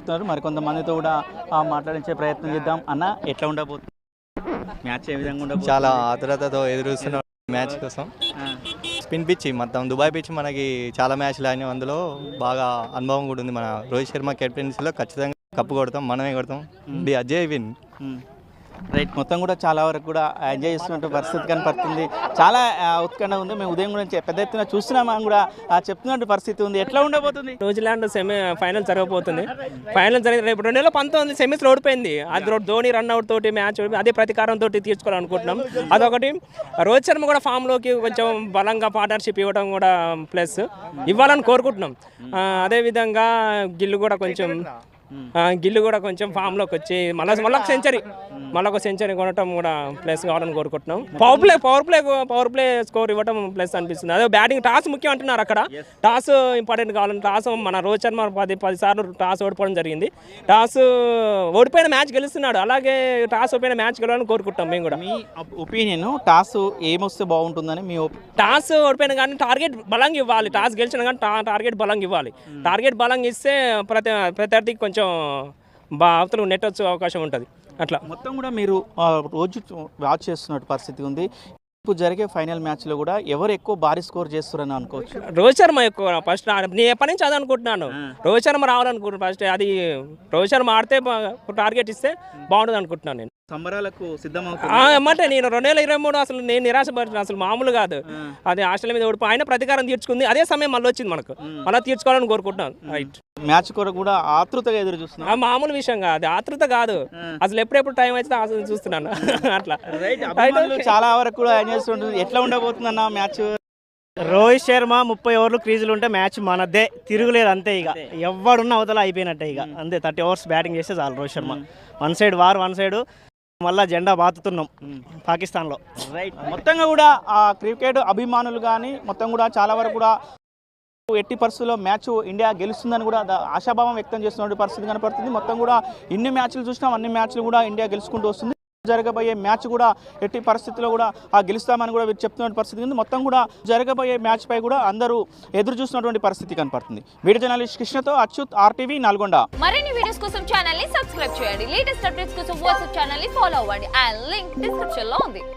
చెప్తున్నారు. మరికొంతమందితో కూడా మాట్లాడించే ప్రయత్నం చేద్దాం. అన్న, ఎట్లా ఉండబోతుంది మ్యాచ్? ఏ విధంగా ఉండబోతుంది? చాలా ఆతురతతో ఎదురుస్తున్న మ్యాచ్ కోసం. స్పిన్ పిచ్ మొత్తం దుబాయ్ పిచ్ మనకి చాలా మ్యాచ్లు ఆడినాం. అందులో బాగా అనుభవం కూడా ఉంది. మన రోహిత్ శర్మ కెప్టెన్సీలో ఖచ్చితంగా కప్పు కొడతాం, మనమే కొడతాం. అజయ్ విన్. రైట్, మొత్తం కూడా చాలా వరకు కూడా ఎంజాయ్ చేస్తున్నట్టు పరిస్థితి కనపడుతుంది. చాలా ఉత్కంఠ ఉంది. మేము ఉదయం గురించి పెద్ద ఎత్తున చూస్తున్నామని కూడా చెప్తున్నట్టు పరిస్థితి ఉంది. ఎట్లా ఉండబోతుంది? న్యూజిలాండ్ ఫైనల్ జరగబోతుంది. ఫైనల్ జరిగిన రేపు 2019 సెమీస్ ఓడిపోయింది. అది ధోని రన్అట్ తోటి మ్యాచ్ అదే ప్రతీకారం తోటి తీర్చుకోవాలనుకుంటున్నాం. అదొకటి. రోహిత్ శర్మ కూడా ఫామ్లోకి కొంచెం బలంగా పార్ట్నర్షిప్ ఇవ్వడం కూడా ప్లస్ ఇవ్వాలని కోరుకుంటున్నాం. అదేవిధంగా గిల్లు కూడా కొంచెం ఫామ్లోకి వచ్చి మళ్ళీ ఒక సెంచరీ కొనటం కూడా ప్లస్ కావాలని కోరుకుంటున్నాం. పవర్ ప్లే స్కోర్ ఇవ్వడం ప్లస్ అనిపిస్తుంది. అదే బ్యాటింగ్ టాస్ ముఖ్యం అంటున్నారు. అక్కడ టాస్ ఇంపార్టెంట్ కావాలని టాస్ మన రోహిత్ శర్మ 10 సార్లు టాస్ ఓడిపోవడం జరిగింది. టాస్ ఓడిపోయిన మ్యాచ్ గెలుస్తున్నాడు. అలాగే టాస్ ఓడిపోయిన మ్యాచ్ గెలవాలని కోరుకుంటాం మేము కూడా. మీ ఒపీనియన్, టాస్ ఏమొస్తే బాగుంటుందని మీ టాస్ ఓడిపోయిన కానీ టార్గెట్ బలంగా ఇవ్వాలి. టాస్ గెలిచిన కానీ టార్గెట్ బలంగా ఇవ్వాలి. టార్గెట్ బలంగా ఇస్తే ప్రత్యర్థికి కొంచెం అవతల నెట్ వచ్చే అవకాశం ఉంటుంది. అట్లా మొత్తం కూడా మీరు రోజు వాచ్ చేస్తున్నట్టు పరిస్థితి ఉంది. ఇప్పుడు జరిగే ఫైనల్ మ్యాచ్లో కూడా ఎవరు ఎక్కువ భారీ స్కోర్ చేస్తారని అనుకోవచ్చు? రోహిత్ శర్మ ఎక్కువ. ఫస్ట్ నేను ఎప్పటి నుంచి అది అనుకుంటున్నాను, రోహిత్ శర్మ రావాలనుకుంటున్నాను. ఫస్ట్ అది రోహిత్ శర్మ ఆడితే టార్గెట్ ఇస్తే బాగుంటుంది అనుకుంటున్నాను. నేను సంబరాలకు ఏమంటే నేను 2023 అసలు నేను నిరాశపడిన, అసలు మామూలు కాదు. అది ఆస్ట్రేలియా మీద ఓడిపోయి ఆయన ప్రతీకారం తీర్చుకుంది. అదే సమయం మళ్ళీ వచ్చింది మనకు. మళ్ళీ తీర్చుకోవాలని కోరుకుంటున్నాను. రైట్, మ్యాచ్ కొరకు కూడా ఆతృతగా ఎదురు చూస్తున్నాను. మామూలు విషయం కాదు, ఆతృత కాదు. అసలు ఎప్పుడెప్పుడు టైం అయితే చూస్తున్నాను. అట్లా చాలా వరకు కూడా ఎంజాయ్ చేస్తుంటుంది. ఎట్లా ఉండబోతుందన్న మ్యాచ్? రోహిత్ శర్మ 30 ఓవర్లు క్రీజులు ఉంటే మ్యాచ్ మనదే, తిరుగులేదు అంతే. ఇక ఎవడున్న అవతల అయిపోయినట్టే. ఇక అంతే, 30 ఓవర్స్ బ్యాటింగ్ చేస్తే చాలు రోహిత్ శర్మ. వన్ సైడ్ మళ్ళా జెండా బాతుతున్నాం పాకిస్తాన్లో. రైట్, మొత్తంగా కూడా ఆ క్రికెట్ అభిమానులు కానీ మొత్తం కూడా చాలా వరకు కూడా ఎట్టి పరిస్థితుల్లో మ్యాచ్ ఇండియా గెలుస్తుందని కూడా ఆశాభావం వ్యక్తం చేస్తున్న పరిస్థితి కనపడుతుంది. మొత్తం కూడా ఇన్ని మ్యాచ్లు చూసినాం, అన్ని మ్యాచ్లు కూడా ఇండియా గెలుచుకుంటూ వస్తుంది. జరగబోయే మ్యాచ్ కూడా ఎట్టి పరిస్థితుల్లో కూడా గెలుస్తామని కూడా వీరు చెప్తున్న పరిస్థితి ఉంది. మొత్తం కూడా జరగబోయే మ్యాచ్ పై కూడా అందరూ ఎదురు చూస్తున్నటువంటి పరిస్థితి కనపడుతుంది. వీడియో జర్నలిస్ట్ కృష్ణతో అచ్యుత్, RTV, నల్గొండ. మరిన్ని వీడియోస్ కోసం ఛానల్ ని సబ్స్క్రైబ్ చేయండి. లేటెస్ట్ అప్డేట్స్ కోసం వాట్సాప్ ఛానల్ ని ఫాలో అవ్వండి. ఆ లింక్ డిస్క్రిప్షన్ లో ఉంది.